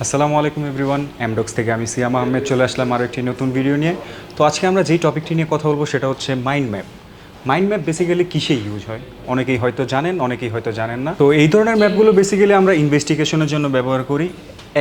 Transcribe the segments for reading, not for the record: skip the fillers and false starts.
আসসালামু আলাইকুম এভরিওয়ান, এমডক্স থেকে আমি সিয়াম আহমেদ চলে আসলাম আরও একটি নতুন ভিডিও নিয়ে। তো আজকে আমরা যেই টপিকটি নিয়ে কথা বলবো সেটা হচ্ছে mind map. Mind map basically কিসে ইউজ হয় অনেকেই হয়তো জানেন, অনেকেই হয়তো জানেন না। তো এই ধরনের ম্যাপগুলো বেসিক্যালি আমরা ইনভেস্টিগেশনের জন্য ব্যবহার করি।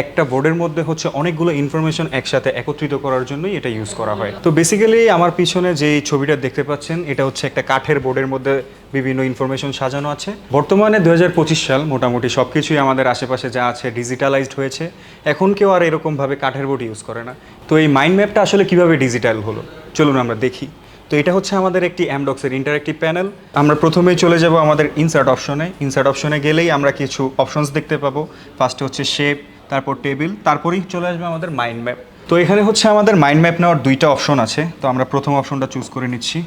একটা বোর্ডের মধ্যে হচ্ছে অনেকগুলো ইনফরমেশন একসাথে একত্রিত করার জন্যই এটা ইউজ করা হয়। তো বেসিক্যালি আমার পিছনে যেই ছবিটা দেখতে পাচ্ছেন এটা হচ্ছে একটা কাঠের বোর্ডের মধ্যে বিভিন্ন ইনফরমেশন সাজানো আছে। বর্তমানে 2025 সাল, মোটামুটি সব কিছুই আমাদের আশেপাশে যা আছে ডিজিটালাইজড হয়েছে। এখন কেউ আর এরকমভাবে কাঠের বোর্ড ইউজ করে না। তো এই মাইন্ড ম্যাপটা আসলে কীভাবে ডিজিটাল হলো চলুন আমরা দেখি। তো এটা হচ্ছে আমাদের একটি এমডক্সের ইন্টারেক্টিভ প্যানেল। আমরা প্রথমেই চলে যাব আমাদের ইনসার্ট অপশনে। ইনসার্ট অপশনে গেলেই আমরা কিছু অপশনস দেখতে পাবো। ফার্স্টে হচ্ছে শেপ, তারপর টেবিল, তারপরেই চলে আসবে আমাদের মাইন্ড ম্যাপ। তো এখানে হচ্ছে আমাদের মাইন্ড ম্যাপ নেওয়ার দুইটা অপশন আছে। তো আমরা প্রথম অপশনটা চুজ করে নিচ্ছি।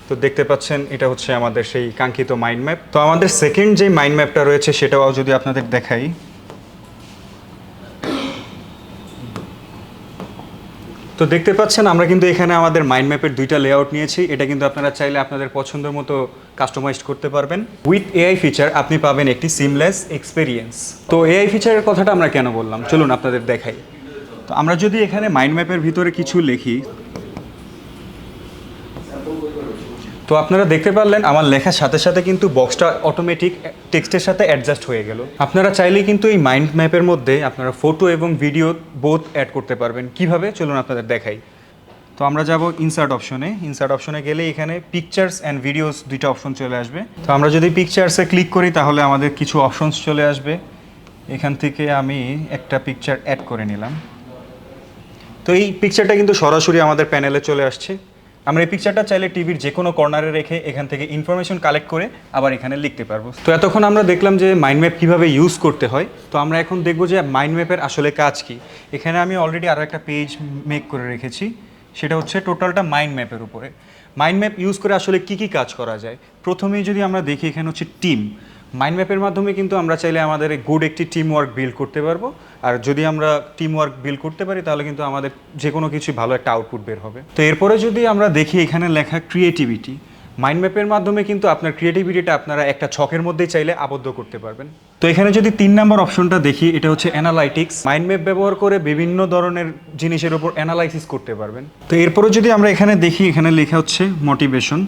তো দেখতে পাচ্ছেন এটা হচ্ছে আমাদের সেই কাঙ্ক্ষিত মাইন্ড ম্যাপ। তো আমাদের সেকেন্ড যে মাইন্ড ম্যাপটা রয়েছে সেটাও যদি আপনাদের দেখাই, তো দেখতে পাচ্ছেন আমরা কিন্তু এখানে আমাদের মাইন্ড ম্যাপের দুইটা লেআউট নিয়েছি। এটা কিন্তু আপনারা চাইলে আপনাদের পছন্দ মতো কাস্টমাইজ করতে পারবেন। উইথ এআই ফিচার আপনি পাবেন একটি সিমলেস এক্সপেরিয়েন্স। তো এআই ফিচারের কথাটা আমরা কেন বললাম চলুন আপনাদের দেখাই। তো আমরা যদি এখানে মাইন্ড ম্যাপের ভিতরে কিছু লিখি, তো আপনারা দেখতে পারলেন আমার লেখার সাথে সাথে কিন্তু বক্সটা অটোমেটিক টেক্সটের সাথে অ্যাডজাস্ট হয়ে গেল। আপনারা চাইলেই কিন্তু এই মাইন্ড ম্যাপের মধ্যে আপনারা ফটো এবং ভিডিও বোথ অ্যাড করতে পারবেন। কিভাবে চলুন আপনাদের দেখাই। তো আমরা যাব ইনসার্ট অপশনে। ইনসার্ট অপশনে গেলে এখানে পিকচার্স অ্যান্ড ভিডিওস দুইটা অপশন চলে আসবে। তো আমরা যদি পিকচার্সে ক্লিক করি তাহলে আমাদের কিছু অপশনস চলে আসবে। এখান থেকে আমি একটা পিকচার অ্যাড করে নিলাম। তো এই পিকচারটা কিন্তু সরাসরি আমাদের প্যানেলে চলে আসছে। আমরা এই পিকচারটা চাইলে টিভির যে কোনো কর্নারে রেখে এখান থেকে ইনফরমেশন কালেক্ট করে আবার এখানে লিখতে পারবো। তো এতক্ষণ আমরা দেখলাম যে মাইন্ড ম্যাপ কীভাবে ইউজ করতে হয়। তো আমরা এখন দেখবো যে মাইন্ড ম্যাপের আসলে কাজ কী। এখানে আমি অলরেডি আরও একটা পেজ মেক করে রেখেছি, সেটা হচ্ছে টোটালটা মাইন্ড ম্যাপের উপরে। মাইন্ড ম্যাপ ইউজ করে আসলে কী কী কাজ করা যায় প্রথমেই যদি আমরা দেখি, এখানে হচ্ছে টিম। মাইন্ড ম্যাপের মাধ্যমে কিন্তু আমরা চাইলে আমাদের গুড একটি টিম ওয়ার্ক বিল্ড করতে পারবো। আর যদি আমরা টিম ওয়ার্ক বিল্ড করতে পারি তাহলে কিন্তু আমাদের যে কোনো কিছু ভালো একটা আউটপুট বের হবে। তো এরপরে যদি আমরা দেখি এখানে লেখা ক্রিয়েটিভিটি, মাইন্ড ম্যাপের মাধ্যমে কিন্তু আপনার ক্রিয়েটিভিটিটা আপনারা একটা ছকের মধ্যেই চাইলে আবদ্ধ করতে পারবেন। তো এখানে যদি 3 নম্বর অপশনটা দেখি, এটা হচ্ছে অ্যানালাইটিক্স। মাইন্ড ম্যাপ ব্যবহার করে বিভিন্ন ধরনের জিনিসের উপর অ্যানালাইসিস করতে পারবেন। তো এরপরে যদি আমরা এখানে দেখি, এখানে লেখা হচ্ছে মোটিভেশন।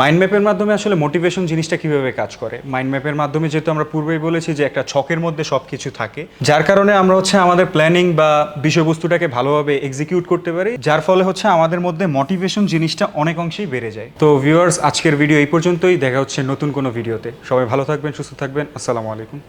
মাইন্ড ম্যাপের মাধ্যমে আসলে মোটিভেশন জিনিসটা কীভাবে কাজ করে। মাইন্ড ম্যাপের মাধ্যমে যেহেতু আমরা পূর্বেই বলেছি যে একটা ছকের মধ্যে সব কিছু থাকে, যার কারণে আমরা হচ্ছে আমাদের প্ল্যানিং বা বিষয়বস্তুটাকে ভালোভাবে এক্সিকিউট করতে পারি, যার ফলে হচ্ছে আমাদের মধ্যে মোটিভেশন জিনিসটা অনেক অংশেই বেড়ে যায়। তো ভিউয়ার্স, আজকের ভিডিও এই পর্যন্তই। দেখা হচ্ছে নতুন কোনো ভিডিওতে। সবাই ভালো থাকবেন, সুস্থ থাকবেন। আসসালামু আলাইকুম।